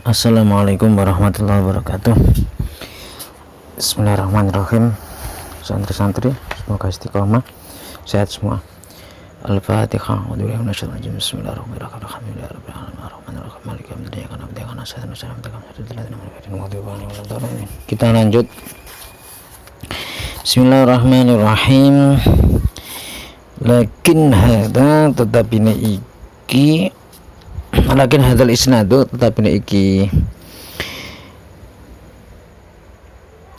Assalamualaikum warahmatullahi wabarakatuh. Bismillahirrahmanirrahim. Santri-santri semoga istiqomah, sehat semua. Al-Fatihah. Kita lanjut. Bismillahirrahmanirrahim. Lakin hadza tetapi iki lakin hadzal isnadu tetapi iki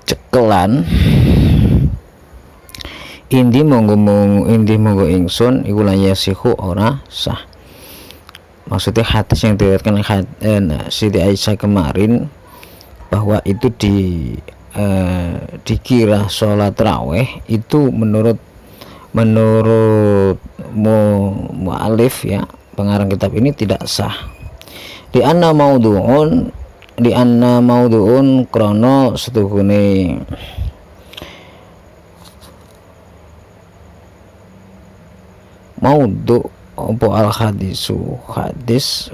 cekelan indi monggo ingsun iku la yasihu ora sah. Maksudnya hadis yang diriwayatkan Siti Aisyah kemarin bahwa itu dikira sholat raweh itu menurut mu'alif ya, pengarang kitab ini tidak sah. Di anna maudu'un krono setuhune maudu apa al hadis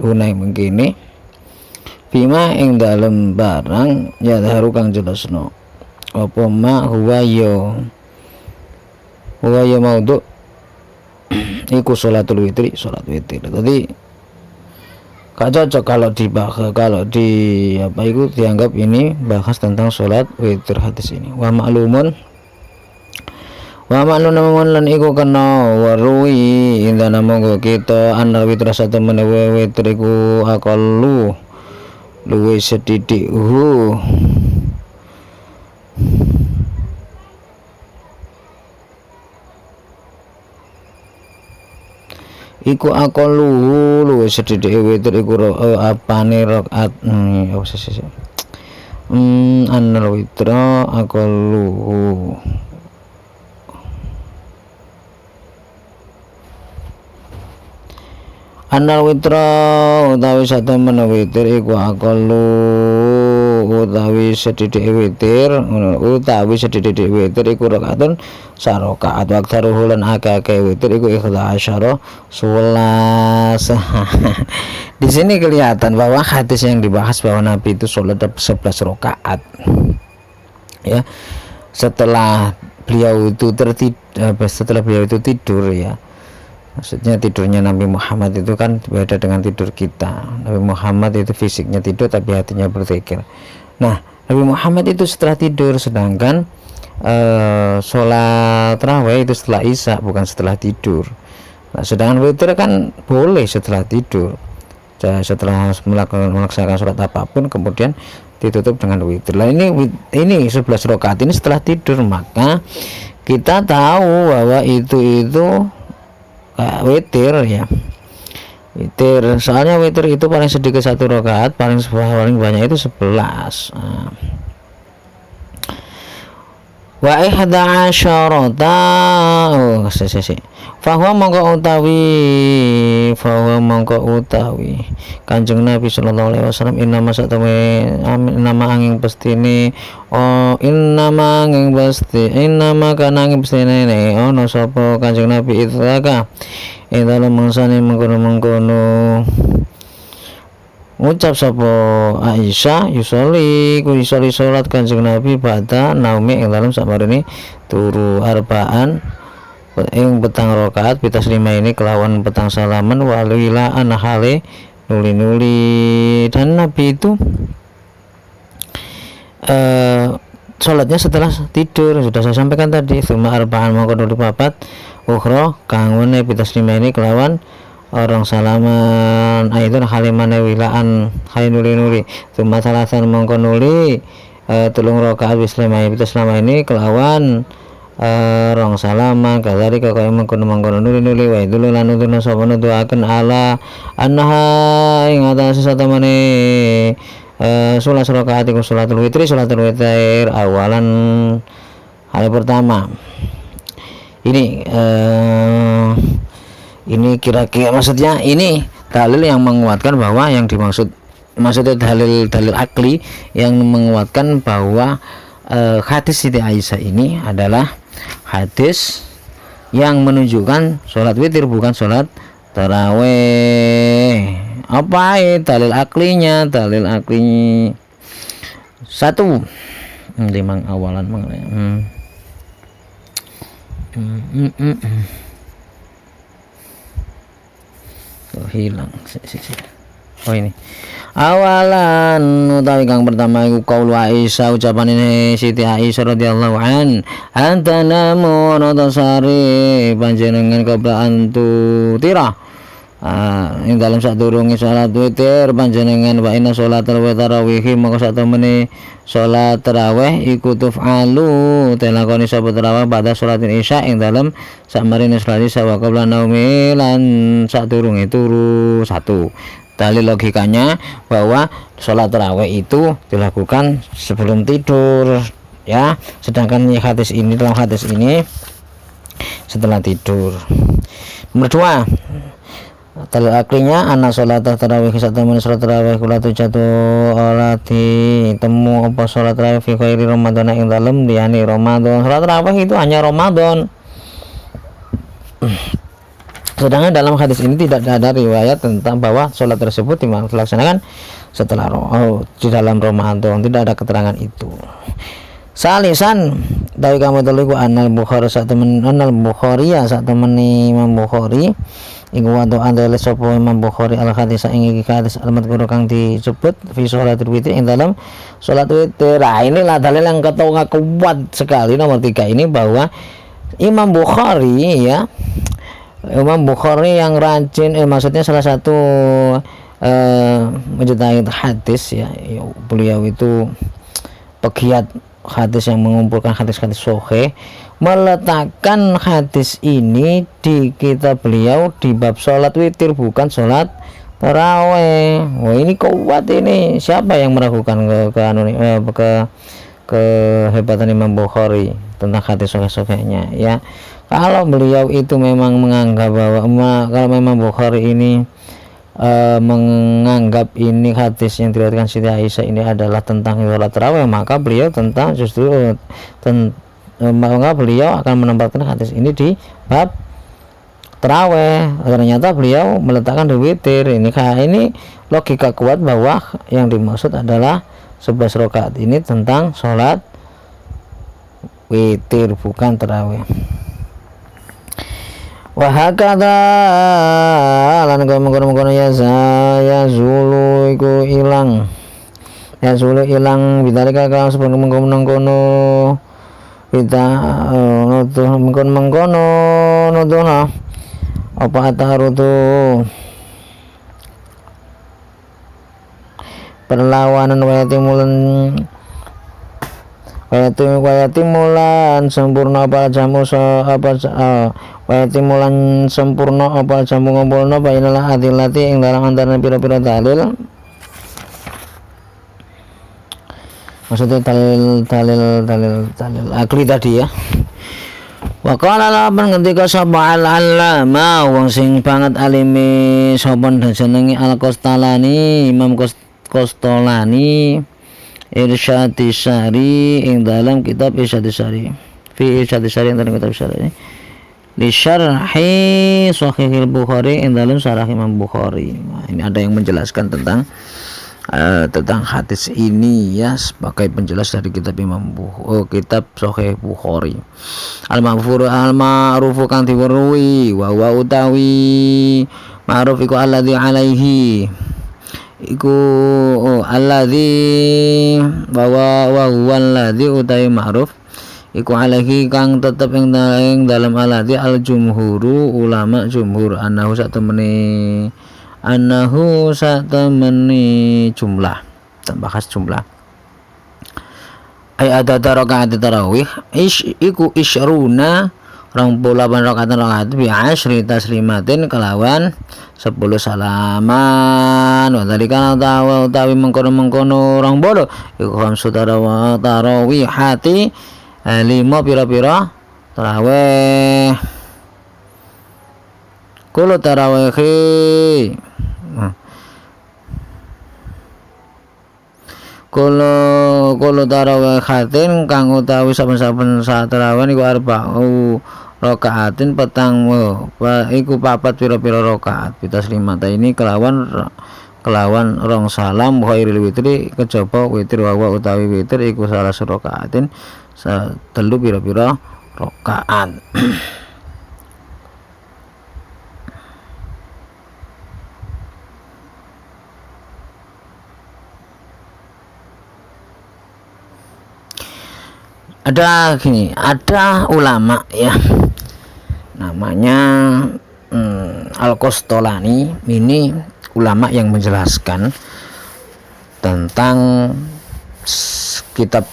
hunai mengkini bima ing dalem barang ya daru kang jelasno apa ma huwa maudu iku sholatul witri, sholat witir. Tadi gak cocok kalau dianggap ini bahas tentang sholat witir hadis ini. Wa ma'lumun lan iku kena warui indana monggo kita anal witra satu menewe witir iku aqallu luwe sedidik iku aqallu luwe sedidik witir iku apane rakaat anal witra aqallu anal witra utawi satu menawitir iku aqallu utawi sedidik witir iku rakaatun sarakaat wa aktsaruhu lan akeh witir iku 11 11. Di sini kelihatan bahwa hadis yang dibahas bahwa Nabi itu sholat 11 rakaat ya, setelah beliau itu tidur ya. Maksudnya tidurnya Nabi Muhammad itu kan beda dengan tidur kita. Nabi Muhammad itu fisiknya tidur tapi hatinya berzikir. Nah, Nabi Muhammad itu setelah tidur, sedangkan sholat raweh itu setelah isya, bukan setelah tidur. Nah, sedangkan witir kan boleh setelah tidur. Setelah melaksanakan sholat apapun kemudian ditutup dengan witir. Nah, ini 11 rakaat ini setelah tidur, maka kita tahu bahwa itu witir ya, witir. Soalnya witir itu paling sedikit 1 rakaat, paling banyak itu 11. Wa ihda asyarata fahuwa mongko utawi Kanjeng Nabi sallallahu alaihi wasallam innama angin pestine innama kananging pestine ono sapa Kanjeng Nabi idzaka ing dalem mangsane mengkono ngucap sapa Aisyah yusoli salat Kanjeng Nabi pada naumi ing dalem samarene turu arbaan ing petang rakaat pitas 5 ini kelawan petang salaman walila anahale nuli dan Nabi itu sholatnya setelah tidur, sudah saya sampaikan tadi. Suma arba'an mongko nuli papat ukhra kangune pitas 5 ini kelawan orang salaman itu halimane wilaan hai nuli suma salasan mongko nuli tulung rakaat wis 5 pitas 5 ini kelawan rong salaman kadzari kaya mengkono nuli wa idul lan nuturna sapa nuduhaken ala annaha ing atase satamane sholat rakaat iku sholatul witir awalan hal pertama. Ini kira-kira maksudnya ini dalil yang menguatkan bahwa yang maksudnya dalil akli yang menguatkan bahwa hadis Siti Aisyah ini adalah hadis yang menunjukkan sholat witir bukan sholat taraweh. Apa dalil aklinya? Dalil akli satu, limang awalan hilang. Oh ini awalan utawi kang pertama iku qaulu Aisyah, ucapan ini Siti Aisyah radhiyallahu antana monotasari panjenengan qabla antu tira ing dalam sadurunge salat witir panjenengan wa inna sholatal tarawih maka satemene salat tarawih iku tuf'alu telakoni sapa tarawih pada sholatin isya ing dalam sakmarine salat isya wa qabla naumi lan sadurunge turu. Satu, dalil logikanya bahwa sholat tarawih itu dilakukan sebelum tidur ya, sedangkan hadis ini, dalam hadis ini setelah tidur. Nomor dua, dalil aklinya anak sholat tarawih satemene sholat tarawih kula jatuh olati temu apa sholat tarawih fi khairi Ramadan ing dalem liyane Ramadan. Sholat tarawih itu hanya Ramadan. Sedangkan dalam hadis ini tidak ada riwayat tentang bahwa sholat tersebut dilaksanakan setelah di dalam Ramadan, tidak ada keterangan itu. Salisan dari kamu terliku anal Bukhari saat temen anal Bukhari ya saat temen Imam Bukhari iku wadu andale sapa Imam Bukhari al hadis ing iki hadis alamat guru kang disebut fi sholatul witir ing dalam sholat witir. Nah, inilah dalil yang ketemu kuat sekali nomor 3 ini, bahwa Imam Bukhari ya, Imam Bukhari yang rajin maksudnya salah satu menjadi hadis ya, beliau itu pegiat hadis yang mengumpulkan hadis-hadis sahih, meletakkan hadis ini di kitab beliau di bab sholat witir, bukan sholat taraweh. Wah, ini kuat ini. Siapa yang meragukan kehebatan Imam Bukhari tentang hadis sahih-sahihnya ya? Kalau beliau itu memang menganggap bahwa kalau memang Bukhari ini menganggap ini hadis yang diriwayatkan Siti Aisyah ini adalah tentang sholat tarawih, maka beliau maka beliau akan menempatkan hadis ini di bab tarawih. Ternyata beliau meletakkan di witir. Ini logika kuat bahwa yang dimaksud adalah 11 rakaat ini tentang sholat witir, bukan tarawih. Wahakata lan mengkono ya saya zulu iku ilang ya zulu ilang bidarika kang sebelum mengkono kita nuduh mengkono nuduh apa atarutu perlawanan wayatimulan sempurna apa jamu wayatimulan sempurna apa jamu ngumpulna bainalah adilati ing dalam antara pira-pira dalil, maksudnya dalil akli tadi ya. Wa qala lapan ngendika sapa al-allama wong sing banget alime sapa jenenge Al-Qastalani, Imam Qastalani Irsyadis Sari ing dalam kitab Irsyadis Sari fi Irsyadis Sari ing dalam kitab Sari li syarhi Sahihil Bukhari ing dalam syarah Imam Bukhari. Nah, ini ada yang menjelaskan tentang hadis ini ya, sebagai penjelas dari kitab kitab Sahih Bukhari. Al-ma'rufu kang diweruhi wa utawi ma'ruf iku alladzi alaihi iku alladzi bahwa wa alladzi utawi ma'ruf iku alaihi kang tetep ing dalam alladzi al jumhuru ulama jumhur annahu satamani jumlah, bahas jumlah ay ada rakaat tarawih iku isyruna 28 rakaat bi asyri taslimatin kelawan 10 salaman. Wa dzalika utawi mengkono 20 iku khamsu tarawih hati 5 pira-pira tarawih kulo tarawih kulo tarawihatin kang utawi saben-saben saat tarawih iku arba'u rakaatin petang iku papat pira-pira rakaat bitaslimata ini kelawan rong salam khairil witri kejaba witir wa utawi witir iku salah rakaatin telu pira-pira rakaat. Ada ulama ya namanya Al-Qastolani, ini ulama yang menjelaskan tentang kitab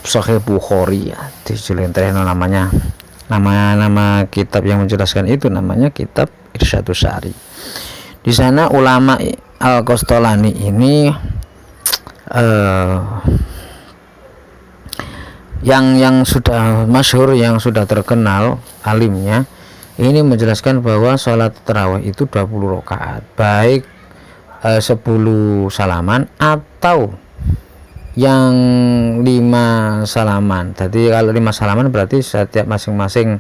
Sahih Bukhari ya, dijulentrehan namanya nama kitab yang menjelaskan itu namanya kitab Irsyadus Sari. Di sana ulama Al-Qastolani ini yang sudah masyhur, yang sudah terkenal alimnya, ini menjelaskan bahwa sholat tarawih itu 20 rakaat, baik 10 salaman atau yang 5 salaman. Jadi kalau 5 salaman berarti setiap masing-masing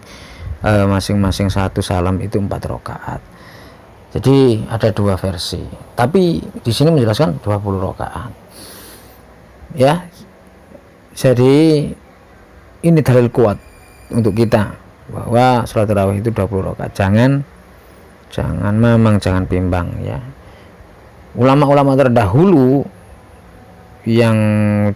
satu salam itu 4 rakaat. Jadi ada 2 versi. Tapi di sini menjelaskan 20 rakaat. Ya. Jadi ini dalil kuat untuk kita bahwa sholat tarawih itu 20 rakaat. Jangan bimbang ya. Ulama-ulama terdahulu yang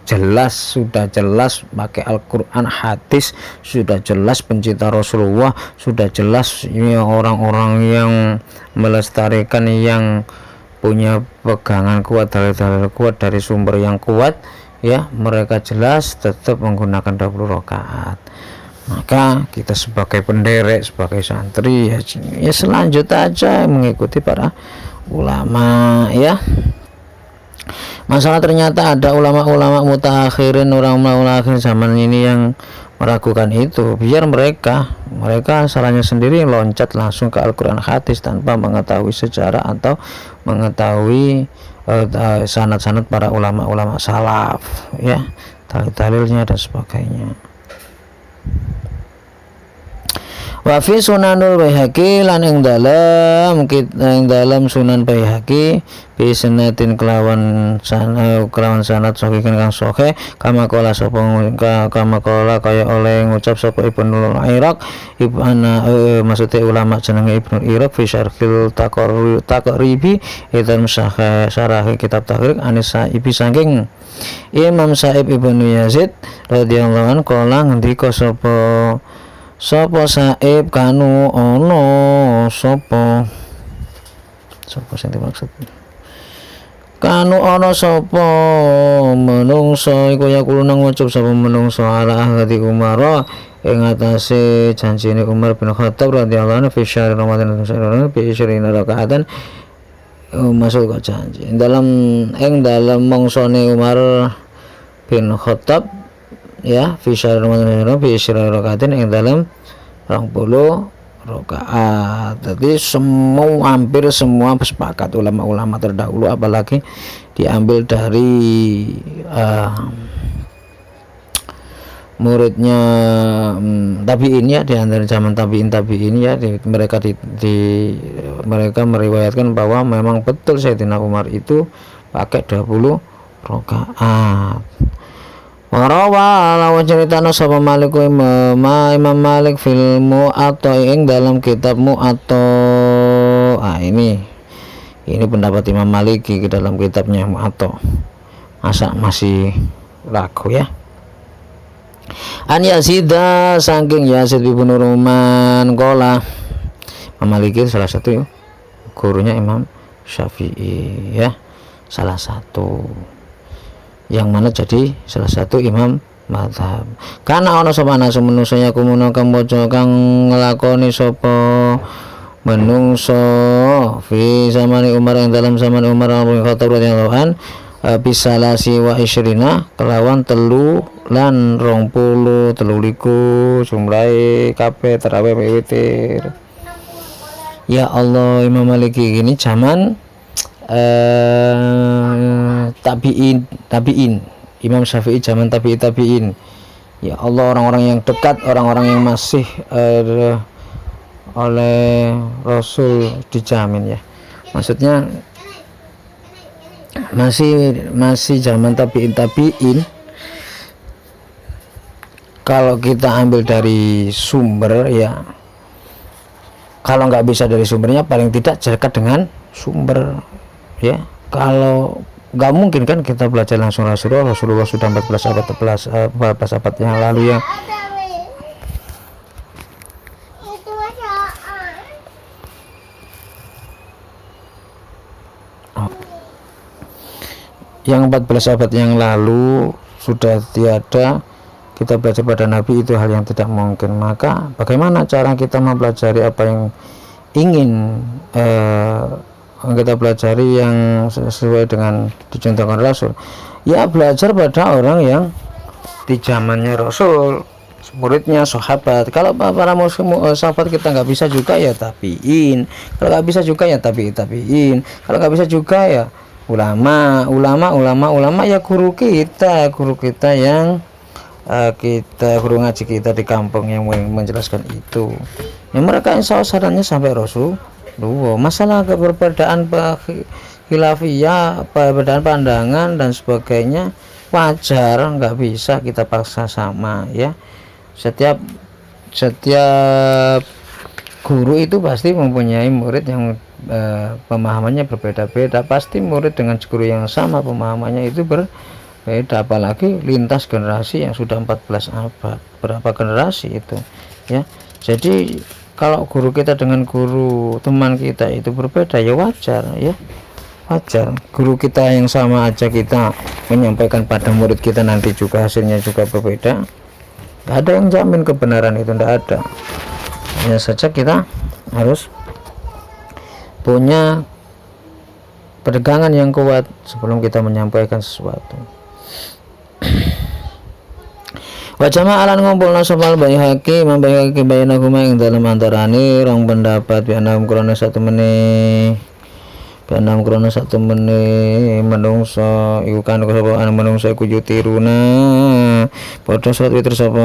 sudah jelas pakai Al-Quran, hadis, sudah jelas pencinta Rasulullah, sudah jelas ini orang-orang yang melestarikan, yang punya pegangan kuat, dalil-dalil kuat dari sumber yang kuat ya, mereka jelas tetap menggunakan 20 rakaat. Maka kita sebagai penderek, sebagai santri ya selanjut aja mengikuti para ulama ya. Masalah ternyata ada ulama-ulama mutakhirin, orang-orang akhir zaman ini yang meragukan itu, biar mereka salahnya sendiri loncat langsung ke Al-Quran hadis tanpa mengetahui sejarah atau mengetahui sanad-sanad para ulama-ulama salaf ya, dalil-dalilnya dan sebagainya. Wa fi Sunanul Baihaqi, lan ing dalam Sunan Baihaqi bi sanatin kelawan sanad sahih kang sahih kama qala kaya oleh ngucap sapa Ibnu Iraq maksudnya ulama jenenge Ibnu Iraq fi syarhil taqribi dalam syarah kitab Tahrir Anis Saibi saking Imam Sa'ib Ibnu Yazid radhiyallahu anhu kala ngendika sapa Sa'ib kanu ono sapa sing dimaksud kanu ono sapa menungso iku yakulo nang ngucap sapa menungso ala ahli Umar ing atase janjine Umar bin Khattab radhiyallahu anhu fi syahr Ramadan fi 20 rakaatan masuk ke janji dalam mongsone Umar bin Khattab ya fi syahr Ramadan fi 20 rakaatin ing dalam 20 rakaat. Jadi hampir semua sepakat ulama-ulama terdahulu, apalagi diambil dari muridnya tabi'in ya, di antara zaman tabi'in ya, mereka meriwayatkan bahwa memang betul Sayyidina Umar itu pakai 20 rakaat. Warawa lawan ceritana sapa Malik Imam Malik fil Mu'atta ing dalam kitab Mu'atta. Ini pendapat Imam Malik di dalam kitabnya Mu'atta. Masa masih ragu ya? An Yazid saking Yazid bin Ruman qala. Imam Malik salah satu gurunya Imam Syafi'i ya, salah satu yang mana jadi salah satu imam mazhab. Karena ana sapa nasu menungsonya kumuno kang maca kang nglakoni sapa menungso fi zaman Umar yang dalam zaman Umar bin Khattab radhiyallahu an bisalasi wa isyrina kelawan telu lan 23 jumlahe kabeh tarawih witir. Ya Allah, Imam Maliki ini zaman tabi'in Imam Syafi'i zaman tabi'in ya Allah, orang-orang yang dekat, orang-orang yang masih oleh Rasul dijamin ya. Maksudnya masih zaman tabiin. Kalau kita ambil dari sumber ya, kalau nggak bisa dari sumbernya paling tidak dekat dengan sumber ya. Kalau nggak mungkin kan kita belajar langsung Rasulullah sudah 14 abad yang lalu ya. Yang 14 abad yang lalu sudah tiada, kita belajar pada Nabi itu hal yang tidak mungkin. Maka bagaimana cara kita mempelajari apa yang ingin kita pelajari yang sesuai dengan dicontohkan Rasul? Ya belajar pada orang yang di zamannya Rasul, muridnya sahabat. Kalau para sahabat kita nggak bisa juga ya tabiin, kalau nggak bisa juga ya tabiin, kalau nggak bisa juga ya ulama ya guru kita yang guru ngaji kita di kampung yang menjelaskan itu ya. Mereka insya Allah sarannya sampai Rasulullah. Masalah perbedaan khilafiyah, perbedaan pandangan dan sebagainya wajar, nggak bisa kita paksa sama ya. Setiap guru itu pasti mempunyai murid yang pemahamannya berbeda-beda. Pasti murid dengan guru yang sama pemahamannya itu berbeda, apalagi lintas generasi yang sudah 14 abad, berapa generasi itu ya. Jadi kalau guru kita dengan guru teman kita itu berbeda ya wajar ya, wajar. Guru kita yang sama aja kita menyampaikan pada murid kita nanti juga hasilnya juga berbeda, nggak ada yang jamin kebenaran itu, nggak ada. Hanya saja kita harus punya pegangan yang kuat sebelum kita menyampaikan sesuatu. Wa jama'alan ngumpulna sopal Baihaqi bainahuma ing dalam antarane rong pendapat bi anam krana satu meneh menungso iku kan sapa menungso iku yutiruna padha salat witir sapa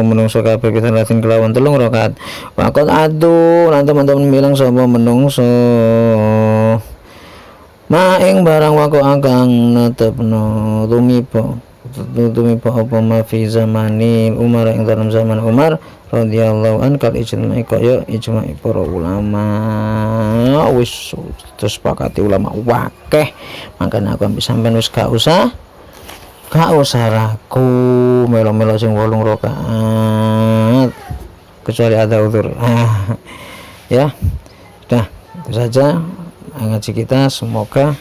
menungso kabeh kita latin kelawan 3 rakaat. Waqat adu lan teman-teman bilang sapa menungso maing barang wako angkang netepno tumiba apa ma fi zamani Umar yang dalam zaman Umar radhiyallahu an kal ijma'i kaya ijma'i para ulama wis disepakati ulama wakeh. Makanya aku bisa sampean wis gak usah ragu melo-melo sing 8 rakaat kecuali ada udzur ya. Dah itu saja ngaji kita, semoga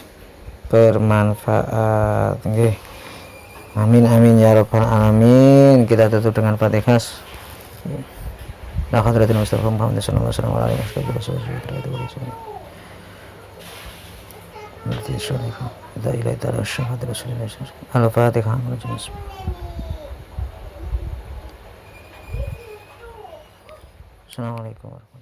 bermanfaat. Nggih. Amin amin ya rabbal alamin. Kita tutup dengan Fatihah. La hadratin Mustafa Muhammad sallallahu alaihi wasallam. Al-Fatihah. Assalamualaikum.